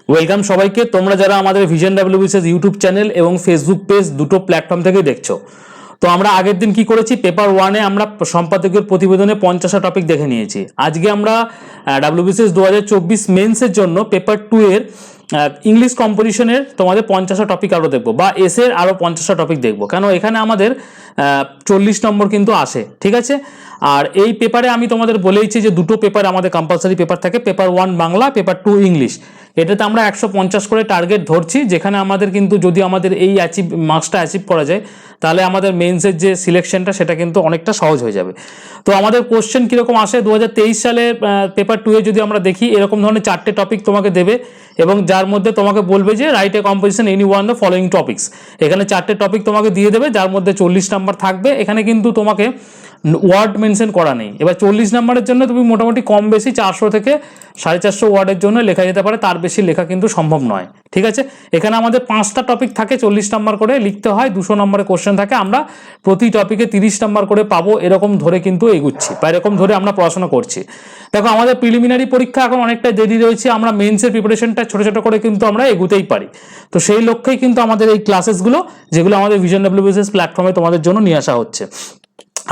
Welcome সবাইকে। তোমরা যারা আমাদের ভিশন ডাব্লিউবিসিএস ইউটিউব চ্যানেল এবং ফেসবুক পেজ দুটো প্ল্যাটফর্ম থেকে দেখছো, তো আমরা আগের দিন কি করেছি, পেপার 1-এ আমরা সম্পাদকীয় প্রতিবেদনে 50টা টপিক দেখে নিয়েছি। আজকে আমরা ডাব্লিউবিসিএস 2024 মেন্সের জন্য পেপার 2 এর ইংলিশ কম্পোজিশনের তোমাদের 50টা টপিক আরও দেখবো, বা এসের আরও 50টা টপিক দেখবো। কেন এখানে আমাদের 40 নম্বর কিন্তু আসে, ঠিক আছে। আর এই পেপারে আমি তোমাদের বলেইছি যে দুটো পেপার আমাদের কম্পালসারি পেপার থাকে, পেপার 1 বাংলা, পেপার 2 ইংলিশ। এটাতে আমরা 150 করে টার্গেট ধরছি, যেখানে আমাদের কিন্তু যদি আমাদের এই মার্কসটা অ্যাচিভ করা যায়, তাহলে আমাদের মেন্সের যে সিলেকশনটা সেটা কিন্তু অনেকটা সহজ হয়ে যাবে। তো আমাদের কোশ্চেন কীরকম আসে, 2023 সালের পেপার 2-এ যদি আমরা দেখি, এরকম ধরনের 4টে টপিক তোমাকে দেবে এবং যার মধ্যে তোমাকে বলবে যে write a composition any one the following topics. এখানে 4টে টপিক তোমাকে দিয়ে দেবে, যার মধ্যে 40 নাম্বার থাকবে। এখানে কিন্তু তোমাকে ওয়ার্ড মেনশন করা নেই। এবার 40 নাম্বারের জন্য তুমি মোটামুটি কম বেশি 400 থেকে 450 ওয়ার্ডের জন্য লেখা যেতে পারে, তার বেশি লেখা কিন্তু সম্ভব নয়, ঠিক আছে। এখানে আমাদের 5টা টপিক থাকে, 40 নাম্বার করে লিখতে হয়, 200 নম্বরের কোশ্চেন থাকে। আমরা প্রতি টপিকে 30 নাম্বার করে পাবো, এরকম ধরে কিন্তু এগুচ্ছি, বা এরকম ধরে আমরা পড়াশোনা করছি। দেখো, আমাদের প্রিলিমিনারি পরীক্ষা এখন অনেকটা দেরি রয়েছে, আমরা মেন্সের প্রিপারেশনটা ছোটো ছোটো করে কিন্তু আমরা এগুতেই পারি। তো সেই লক্ষ্যেই কিন্তু আমাদের এই ক্লাসেসগুলো, যেগুলো আমাদের ভিশন ডাব্লিউবিসিএস প্ল্যাটফর্মে তোমাদের জন্য নিয়ে আসা হচ্ছে।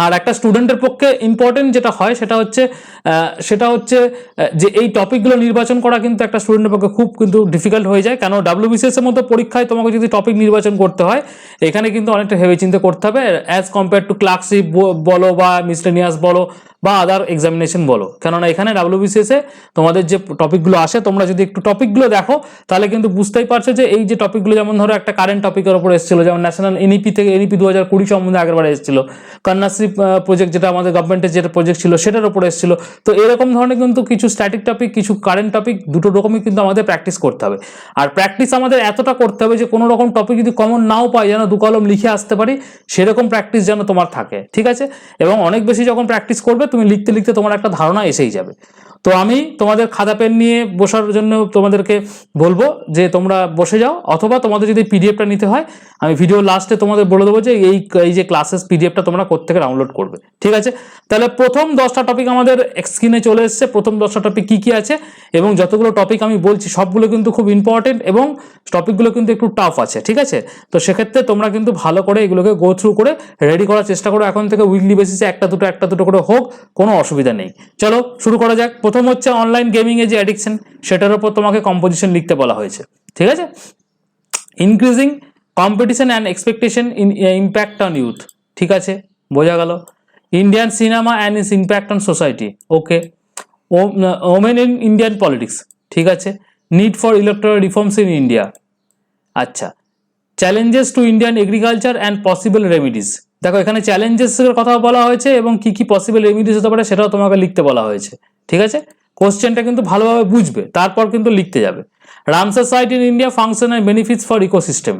আর একটা স্টুডেন্টের পক্ষে ইম্পর্টেন্ট যেটা হয় সেটা হচ্ছে যে এই টপিকগুলো নির্বাচন করা কিন্তু একটা স্টুডেন্টের পক্ষে খুব কিন্তু ডিফিকাল্ট হয়ে যায়। কেন, ডাব্লিউবিসিএস এর মতো পরীক্ষায় তোমাকে যদি টপিক নির্বাচন করতে হয়, এখানে কিন্তু অনেকটা ভেবেচিন্তে করতে হবে, অ্যাজ কম্পেয়ার টু ক্লার্কশিপ বলো বা মিসলেনিয়াস বলো বা আদার এক্সামিনেশন বলো। কেননা এখানে ডাব্লিউবিসিএস এ তোমাদের যে টপিকগুলো আসে, তোমরা যদি একটু টপিকগুলো দেখো তাহলে কিন্তু বুঝতেই পারছো যে এই যে টপিকগুলো, যেমন ধরো একটা কারেন্ট টপিকের ওপর এসেছিল, যেমন ন্যাশনাল এনইপি থেকে এনইপি 2020 সম্বন্ধে আগেরবার এসেছিল, কন্যাশ্রী প্রজেক্ট যেটা আমাদের গভর্নমেন্টের যেটা প্রজেক্ট ছিল সেটার উপর এসেছিল। তো এরকম ধরনের কিন্তু কিছু স্ট্যাটিক টপিক, কিছু কারেন্ট টপিক, দুটো রকমই কিন্তু আমাদের প্র্যাকটিস করতে হবে। আর প্র্যাকটিস আমাদের এতটা করতে হবে যে কোনো রকম টপিক যদি কমন নাও পাই, যেন 2 কলম লিখে আসতে পারি, সেরকম প্র্যাকটিস যেন তোমার থাকে, ঠিক আছে। এবং অনেক বেশি যখন প্র্যাকটিস করবে, তুমি লিখতে লিখতে তোমার একটা ধারণা এসেই যাবে। তো আমি তোমাদের খাতা পেন নিয়ে বসার জন্য তোমাদেরকে বলবো যে তোমরা বসে যাও, অথবা তোমাদের যদি পিডিএফটা নিতে হয়, আমি ভিডিও লাস্টে তোমাদের বলে দেবো যে এই যে ক্লাসেস পিডিএফটা তোমরা কোত্থেকে ডাউনলোড করবে, ঠিক আছে। তাহলে প্রথম 10টা টপিক আমাদের স্ক্রিনে চলে এসছে। প্রথম 10টা টপিক কি কি আছে, এবং যতগুলো টপিক আমি বলছি সবগুলো কিন্তু খুব ইম্পর্টেন্ট, এবং টপিকগুলো কিন্তু একটু টাফ আছে, ঠিক আছে। তো সেক্ষেত্রে তোমরা কিন্তু ভালো করে এগুলোকে গো থ্রু করে রেডি করার চেষ্টা করো। এখন থেকে উইকলি বেসিসে একটা দুটো করে হোক, কোনো অসুবিধা নেই। চলো শুরু করা যাক। প্রথম হচ্ছে অনলাইন গেমিং এর যে অ্যাডিকশন, সেটার উপর তোমাকে কম্পোজিশন লিখতে বলা হয়েছে, ঠিক আছে। Increasing competition and expectation in impact on youth, ঠিক আছে, বোঝা গেল। Indian cinema and its impact on society, okay. Women in Indian politics, ঠিক আছে। Need for electoral reforms in India, আচ্ছা। Challenges to Indian agriculture and possible remedies, দেখো এখানে চ্যালেঞ্জেসের কথা বলা হয়েছে এবং কি কি পসিবল রেমিডিস হতে পারে সেটাও তোমাকে লিখতে বলা হয়েছে, ঠিক আছে। কোশ্চেনটা কিন্তু ভালোভাবে বুঝবে, তারপর কিন্তু লিখতে যাবে। Ramsar site in India function and benefits for ecosystem,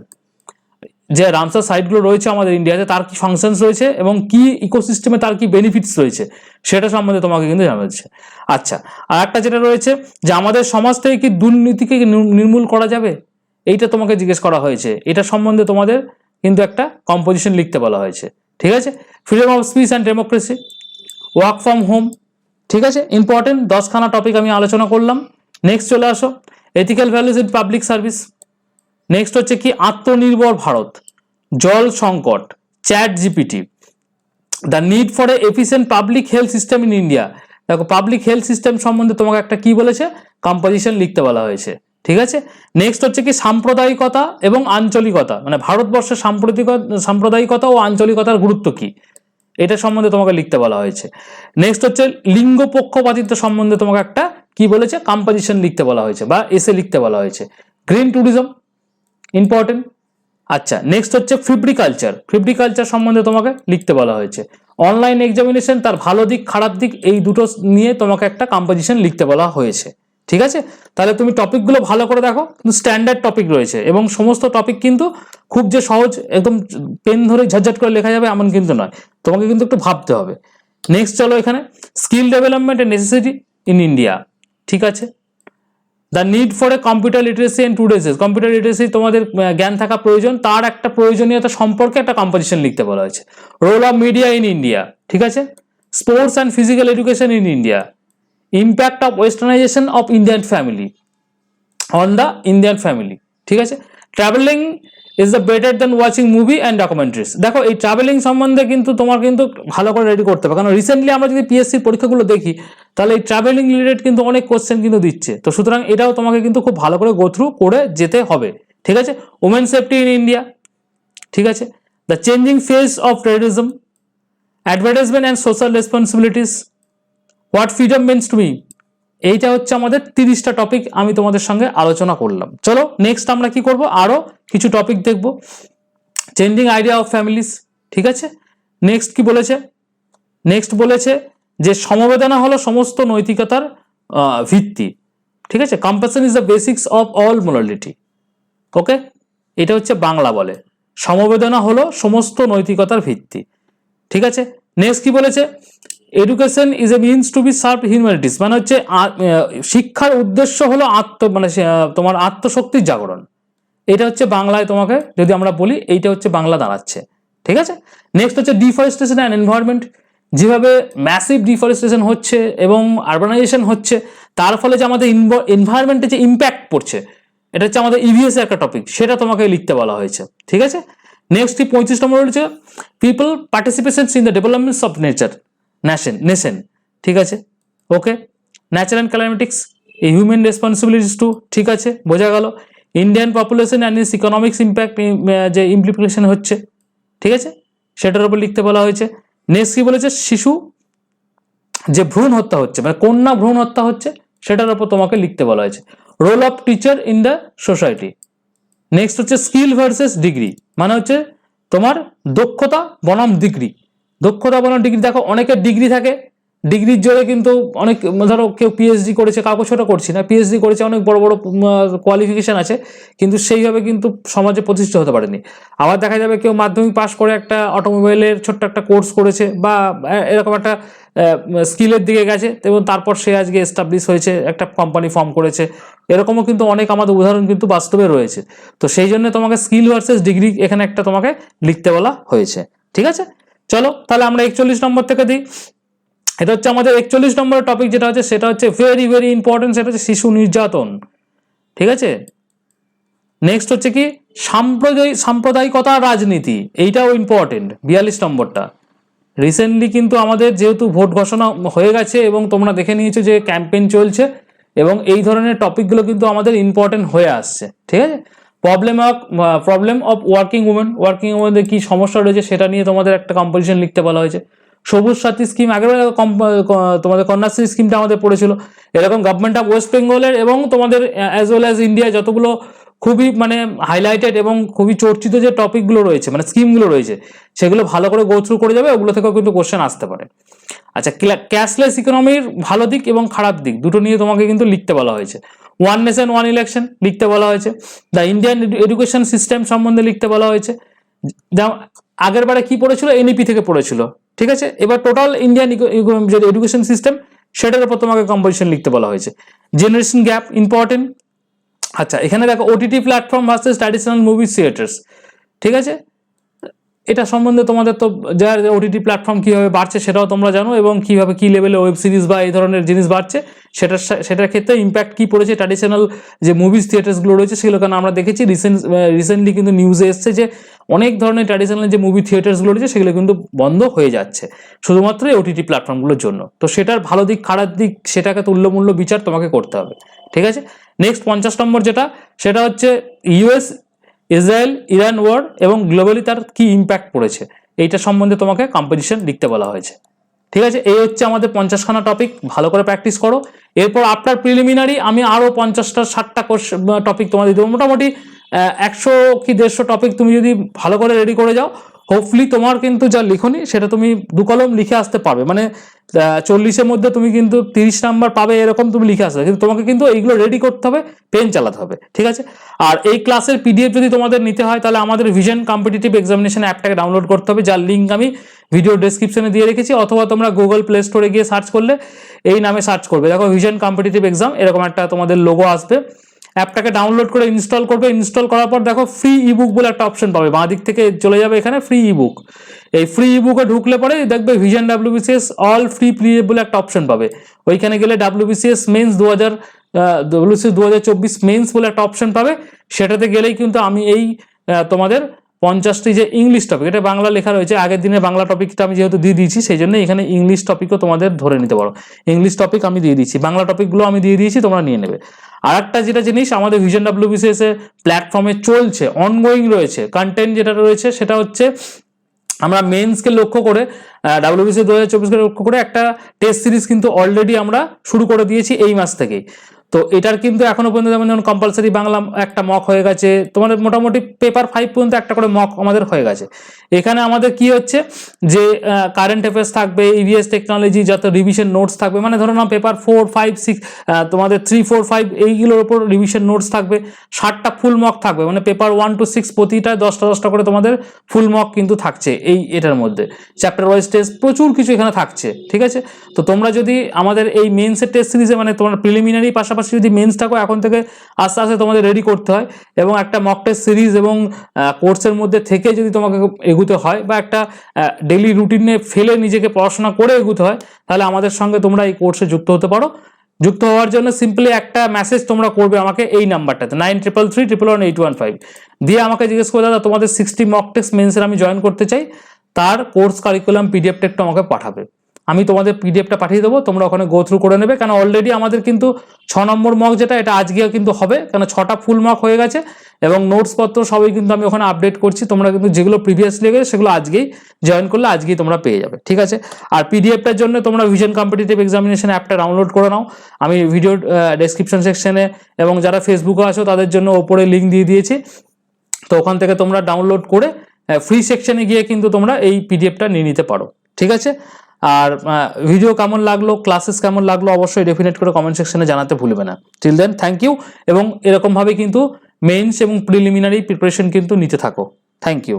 যে রামসার সাইটগুলো রয়েছে আমাদের ইন্ডিয়াতে, তার কি ফাংশনস রয়েছে এবং কি ইকোসিস্টেমে তার কি বেনিফিটস রয়েছে, সেটা সম্বন্ধে তোমাকে কিন্তু জানাচ্ছে। আচ্ছা, আর একটা যেটা রয়েছে যে আমাদের সমাজ থেকে কি দুর্নীতিকে নির্মূল করা যাবে, এইটা তোমাকে জিজ্ঞেস করা হয়েছে। এটা সম্বন্ধে তোমাদের কিন্তু একটা কম্পোজিশন লিখতে বলা হয়েছে, ঠিক আছে। Freedom of speech and democracy, work from home, ঠিক আছে। ইম্পর্টেন্ট 10খানা টপিক আমি আলোচনা করলাম। নেক্সট চলে আসো, ethical values in public service. Next হচ্ছে কি আত্মনির্ভর ভারত, জল সংকট, chat GPT, the need for A efficient public health system in India. দেখো, পাবলিক হেলথ সিস্টেম সম্বন্ধে তোমাকে একটা কি বলেছে, কম্পোজিশন লিখতে বলা হয়েছে, ঠিক আছে। নেক্সট হচ্ছে কি সাম্প্রদায়িকতা এবং আঞ্চলিকতা, মানে ভারতবর্ষের সাম্প্রদায়িকতা ও আঞ্চলিকতার গুরুত্ব কি, এটা সম্বন্ধে তোমাকে লিখতে বলা হয়েছে। নেক্সট হচ্ছে লিঙ্গ পক্ষপাতিত্ব সম্বন্ধে তোমাকে একটা কি বলেছে, কম্পোজিশন লিখতে বলা হয়েছে বা এসে লিখতে বলা হয়েছে। Green tourism, important. আচ্ছা, নেক্সট হচ্ছে ফিব্রিকালচার সম্বন্ধে তোমাকে লিখতে বলা হয়েছে। অনলাইন এক্সামিনেশন, তার ভালো দিক খারাপ দিক এই দুটো নিয়ে তোমাকে একটা কম্পোজিশন লিখতে বলা হয়েছে, ঠিক আছে। তাহলে তুমি টপিকগুলো ভালো করে দেখো, কিন্তু স্ট্যান্ডার্ড টপিক রয়েছে এবং সমস্ত টপিক কিন্তু খুব যে সহজ একদম পেন ধরে ঝটঝট করে লেখা যাবে এমন কিন্তু নয়, তোমাকে কিন্তু একটু ভাবতে হবে। নেক্সট চলো এখানে skill development and necessity in India, ঠিক আছে। The need for a computer literacy in today's days, computer literacy তোমাদের জ্ঞান থাকা প্রয়োজন, তার একটা প্রয়োজনীয়তা সম্পর্কে একটা কম্পোজিশন লিখতে বলা হয়েছে। Role of media in India, ঠিক আছে। Sports and physical education in India, impact of westernization of Indian family, on the Indian family, ঠিক আছে। Travelling is the better than watching movie and documentaries. দেখো এই travelling সম্বন্ধে কিন্তু তোমার কিন্তু ভালো করে রেডি করতে হবে, কারণ রিসেন্টলি আমরা যদি পিএসসির পরীক্ষাগুলো দেখি তাহলে এই ট্রাভেলিং রিলেটেড কিন্তু অনেক কোশ্চেন কিন্তু দিচ্ছে। তো সুতরাং এটাও তোমাকে কিন্তু খুব ভালো করে গো থ্রু করে যেতে হবে, ঠিক আছে। ওমেন সেফটি ইন ইন্ডিয়া, ঠিক আছে। The changing face of terrorism, advertisement and social responsibilities, what freedom means to me. এইটা হচ্ছে আমাদের 30টা টপিক আমি তোমাদের সঙ্গে আলোচনা করলাম। চলো নেক্সট আমরা কি করব, আরো কিছু টপিক দেখব। চেঞ্জিং আইডিয়া অফ ফ্যামিলিস, ঠিক আছে। নেক্সট কি বলেছে, নেক্সট বলেছে যে সমবেদনা হলো সমস্ত নৈতিকতার ভিত্তি, ঠিক আছে। Compassion is the basics of all morality, okay. এটা হচ্ছে বাংলা বলে, সমবেদনা হলো সমস্ত নৈতিকতার ভিত্তি, ঠিক আছে। নেক্সট কি বলেছে, education is a means to be serve humanities, মানে হচ্ছে শিক্ষার উদ্দেশ্য হলো তোমার আত্মশক্তির জাগরণ। এটা হচ্ছে বাংলায় তোমাকে যদি আমরা বলি, এইটা হচ্ছে বাংলা দাঁড়াচ্ছে, ঠিক আছে। নেক্সট হচ্ছে ডিফরেস্টেশন অ্যান্ড এনভায়রনমেন্ট, যেভাবে ম্যাসিভ ডিফরেস্টেশন হচ্ছে এবং আরবানাইজেশন হচ্ছে, তার ফলে যে আমাদের এনভায়রনমেন্টে যে ইম্প্যাক্ট পড়ছে, এটা হচ্ছে আমাদের ইভিএস একটা টপিক, সেটা তোমাকে লিখতে বলা হয়েছে, ঠিক আছে। নেক্সট 35 নম্বর হচ্ছে people participation in the developments of nation, ঠিক আছে, ওকে। ন্যাচারাল ক্লাইমেটিক্স, হিউম্যান রেসপন্সিবিলিটিস টু, ঠিক আছে, বোঝা গেল। Indian population and it's economics impact, যে ইমপ্লিকেশন হচ্ছে, ঠিক আছে, সেটার উপর লিখতে বলা হয়েছে। নেক্সট কি বলেছে, শিশু যে ভ্রূণ হত্যা হচ্ছে, মানে কন্যা ভ্রূণ হত্যা হচ্ছে, সেটার উপর তোমাকে লিখতে বলা হয়েছে। Role of teacher in the society. Next হচ্ছে স্কিল ভার্সেস ডিগ্রি, মানে হচ্ছে তোমার দক্ষতা বনাম ডিগ্রি। দক্ষতা বনাম ডিগ্রি, দেখো অনেকের ডিগ্রি থাকে, ডিগ্রির জোরে কিন্তু অনেক, ধরো কেউ পিএইচডি করেছে, কাউকে ছোট করছি না, পিএইচডি করেছে, অনেক বড় বড় কোয়ালিফিকেশন আছে, কিন্তু সেইভাবে কিন্তু সমাজে প্রতিষ্ঠিত হতে পারেনি। আবার দেখা যাবে কেউ মাধ্যমিক পাস করে একটা অটোমোবাইলের ছোট্ট একটা কোর্স করেছে, বা এরকম একটা স্কিলের দিকে গেছে, এবং তারপর সে আজকে এস্টাবলিশ হয়েছে, একটা কোম্পানি ফর্ম করেছে। এরকমও কিন্তু অনেক আমাদের উদাহরণ কিন্তু বাস্তবে রয়েছে। তো সেই জন্য তোমাকে স্কিল ভার্সেস ডিগ্রি এখানে একটা তোমাকে লিখতে বলা হয়েছে, ঠিক আছে। চলো তাহলে আমরা 41 নম্বর থেকে দিই। এটা হচ্ছে আমাদের 41 নম্বরের টপিক, যেটা হচ্ছে সেটা হচ্ছে ভেরি ভেরি ইম্পর্টেন্ট, সেটা হচ্ছে শিশু নির্যাতন, ঠিক আছে। নেক্সট হচ্ছে কি সাম্প্রদায়িকতা রাজনীতি, এইটাও ইম্পর্টেন্ট, 42 নম্বরটা। রিসেন্টলি কিন্তু আমাদের যেহেতু ভোট ঘোষণা হয়ে গেছে এবং তোমরা দেখে নিয়েছো যে ক্যাম্পেইন চলছে, এবং এই ধরনের টপিকগুলো কিন্তু আমাদের ইম্পর্টেন্ট হয়ে আসছে, ঠিক আছে। প্রবলেম অফ ওয়ার্কিং উমেনদের কি সমস্যা রয়েছে সেটা নিয়ে তোমাদের একটা কম্পোজিশন লিখতে বলা হয়েছে। সবুজ সাথী স্কিম, আগের তোমাদের কন্যাশ্রী স্কিমটা আমাদের পড়েছিল। এরকম গভর্নমেন্ট অফ ওয়েস্ট বেঙ্গলের এবং তোমাদের অ্যাজ ওয়েল অ্যাজ ইন্ডিয়া যতগুলো খুবই মানে হাইলাইটেড এবং খুবই চর্চিত যে টপিকগুলো রয়েছে, মানে স্কিমগুলো রয়েছে, সেগুলো ভালো করে গো থ্রু করে যাবে, ওগুলো থেকেও কিন্তু কোশ্চেন আসতে পারে। আচ্ছা, ক্যাশলেস ইকোনমির ভালো দিক এবং খারাপ দিক দুটো নিয়ে তোমাকে কিন্তু লিখতে বলা হয়েছে। ওয়ান নেশন ওয়ান ইলেকশন লিখতে বলা হয়েছে। দ্য ইন্ডিয়ান এডুকেশন সিস্টেম সম্বন্ধে লিখতে বলা হয়েছে। আগের বারে কি পড়েছিল, এনইপি থেকে পড়েছিল, ঠিক আছে। এবার টোটাল ইন্ডিয়ান যে এডুকেশন সিস্টেম, সেটার উপর তোমাকে কম্পোজিশন লিখতে বলা হয়েছে। Generation gap important. আচ্ছা, এখানে দেখো OTT platform versus traditional movie theatres, ঠিক আছে। এটা সম্বন্ধে তোমাদের তো যার ওটিটি প্ল্যাটফর্ম কীভাবে বাড়ছে সেটাও তোমরা জানো, এবং কীভাবে কী লেভেলে ওয়েব সিরিজ বা এই ধরনের জিনিস বাড়ছে সেটার ক্ষেত্রে ইম্প্যাক্ট কী পড়েছে ট্র্যাডিশনাল যে মুভিজ থিয়েটার্সগুলো রয়েছে সেগুলো, কারণ আমরা দেখেছি রিসেন্টলি কিন্তু নিউজে এসছে যে অনেক ধরনের ট্র্যাডিশনাল যে মুভি থিয়েটার্সগুলো রয়েছে সেগুলো কিন্তু বন্ধ হয়ে যাচ্ছে শুধুমাত্র এই ওটিটি প্ল্যাটফর্মগুলোর জন্য। তো সেটার ভালো দিক খারাপ দিক সেটাকে তুল্যমূল্য বিচার তোমাকে করতে হবে, ঠিক আছে। নেক্সট 50 নম্বর যেটা, সেটা হচ্ছে ইউএস ইসরায়েল ইরান ওয়ার এবং গ্লোবালি তার কি ইম্প্যাক্ট পড়েছে, এইটা সম্বন্ধে তোমাকে কম্পোজিশন লিখতে বলা হয়েছে, ঠিক আছে। এই হচ্ছে আমাদের 50খানা টপিক, ভালো করে প্র্যাকটিস করো। এরপর আফটার প্রিলিমিনারি আমি আরও 50টা 60টা টপিক তোমাদের দেবো, মোটামুটি 100 কি 150 টপিক তুমি যদি ভালো করে রেডি করে যাও, হোপফুলি তোমার কিন্তু যা লিখনি সেটা তুমি 2 কলম লিখে আসতে পারবে, মানে 40-এর মধ্যে তুমি কিন্তু 30 নাম্বার পাবে, এরকম তুমি লিখে আসতে হবে। কিন্তু তোমাকে কিন্তু এইগুলো রেডি করতে হবে, পেন চালাতে হবে, ঠিক আছে। আর এই ক্লাসের পিডিএফ যদি তোমাদের নিতে হয় তাহলে আমাদের ভিশন কম্পিটিটিভ এক্সামিনেশন অ্যাপটাকে ডাউনলোড করতে হবে, যার লিঙ্ক আমি ভিডিও ডেসক্রিপশনে দিয়ে রেখেছি, অথবা তোমরা গুগল প্লে স্টোরে গিয়ে সার্চ করলে এই নামে সার্চ করবে, দেখো ভিশন কম্পিটিটিভ এক্সাম, এরকম একটা তোমাদের লোগো আসবে। অ্যাপটাকে ডাউনলোড করে ইনস্টল করবে, ইনস্টল করার পর দেখো ফ্রি ইবুক বলে একটা অপশন পাবে, বাঁ দিক থেকে চলে যাবে এখানে ফ্রি ইবুক। এই ফ্রি ইবুকে ঢুকলে পরে দেখবে vision WBCS all free PDF বলে একটা অপশন পাবে, ওইখানে গেলে WBCS মেন্স ডব্লিউবিসিএস 2024 মেন্স বলে একটা অপশন পাবে, সেটাতে গেলেই কিন্তু আমি এই তোমাদের 50টি যে ইংলিশ টপিক, এটা বাংলা লেখা রয়েছে, আগের দিনে বাংলা টপিকটা আমি যেহেতু দিয়ে দিয়েছি সেই জন্য এখানে ইংলিশ টপিকও তোমাদের ধরে নিতে পারো। ইংলিশ টপিক আমি দিয়ে দিচ্ছি, বাংলা টপিকগুলো আমি দিয়ে দিয়েছি, তোমরা নিয়ে নেবে। আর একটা যেটা জিনিস আমাদের ভিশন ডাব্লিউবিসিএস এর প্ল্যাটফর্মে চলছে, অনগোয়িং রয়েছে কন্টেন্ট যেটা রয়েছে, সেটা হচ্ছে আমরা মেন্সকে লক্ষ্য করে ডাব্লিউবিসিএস 2024কে লক্ষ্য করে একটা টেস্ট সিরিজ কিন্তু অলরেডি আমরা শুরু করে দিয়েছি এই মাস থেকেই। তো এটার কিন্তু এখনো পর্যন্ত যেমন কম্পালসারি বাংলা একটা মক হয়ে গেছে, তোমাদের মোটামুটি পেপার 5 পর্যন্ত একটা করে মক আমাদের হয়ে গেছে। এখানে আমাদের কি হচ্ছে যে কারেন্ট অ্যাফেয়ার্স থাকবে, ইভিএস টেকনোলজি, যত রিভিশন নোটস থাকবে, মানে ধরো না পেপার 4, 5, 6 তোমাদের 3, 4, 5 এইগুলোর উপর রিভিশন নোটস থাকবে, 60টা ফুল মক থাকবে, মানে পেপার 1 to 6 প্রতিটা 10টা করে তোমাদের ফুল মক কিন্তু থাকছে এটার মধ্যে। চ্যাপ্টার ওয়াইজ টেস্ট প্রচুর কিছু এখানে থাকছে, ঠিক আছে। তো তোমরা যদি আমাদের এই মেন্সের টেস্ট সিরিজে, মানে তোমার প্রিলিমিনারি পাশাপাশি যদি মেন্সটাকেও এখন থেকে আস্তে আস্তে তোমাদের রেডি করতে হয়, এবং একটা মক টেস্ট সিরিজ এবং কোর্সের মধ্যে থেকে যদি তোমাকে এগুতে হয়, বা একটা ডেইলি রুটিনে ফেলে নিজেকে পড়াশোনা করে এগুতে হয়, তাহলে আমাদের সঙ্গে তোমরা এই কোর্সে যুক্ত হতে পারো। যুক্ত হওয়ার জন্য সিম্পলি একটা মেসেজ তোমরা করবে আমাকে এই নাম্বারটাতে 9333111815 দিয়ে আমাকে জিজ্ঞেস করে, দাদা তোমাদের 60 মক টেস্ট মেন্সের আমি জয়েন করতে চাই, তার কোর্স কারিকুলাম পিডিএফটা একটু আমাকে পাঠাবে। আমি তোমাদের পিডিএফটা পাঠিয়ে দেবো, তোমরা ওখানে গো থ্রু করে নেবে। কারণ অলরেডি আমাদের কিন্তু 6 নম্বর মক যেটা, এটা আজকে কিন্তু হবে, কারণ 6টা ফুল মক হয়ে গেছে, এবং নোটসপত্র সবই কিন্তু আমি ওখানে আপডেট করছি। তোমরা কিন্তু যেগুলো প্রিভিয়াসলি গেছে সেগুলো আজকেই জয়েন করলে আজকেই তোমরা পেয়ে যাবে, ঠিক আছে। আর পিডিএফটার জন্য তোমরা ভিশন কম্পিটিটিভ এক্সামিনেশন অ্যাপটা ডাউনলোড করে নাও, আমি ভিডিও ডেসক্রিপশন সেকশনে এবং যারা ফেসবুকে আছো তাদের জন্য ওপরে লিঙ্ক দিয়ে দিয়েছি। তো ওখান থেকে তোমরা ডাউনলোড করে ফ্রি সেকশনে গিয়ে কিন্তু তোমরা এই পিডিএফটা নিয়ে নিতে পারো, ঠিক আছে। আর ভিডিও কেমন লাগলো, ক্লাসেস কেমন লাগলো, অবশ্যই ডেফিনেট করে কমেন্ট সেকশনে জানাতে ভুলবে না। টিল দেন থ্যাংক ইউ, এবং এরকমভাবে কিন্তু মেইনস এবং প্রিলিমিনারি প্রিপারেশন কিন্তু নিতে থাকো। Thank you.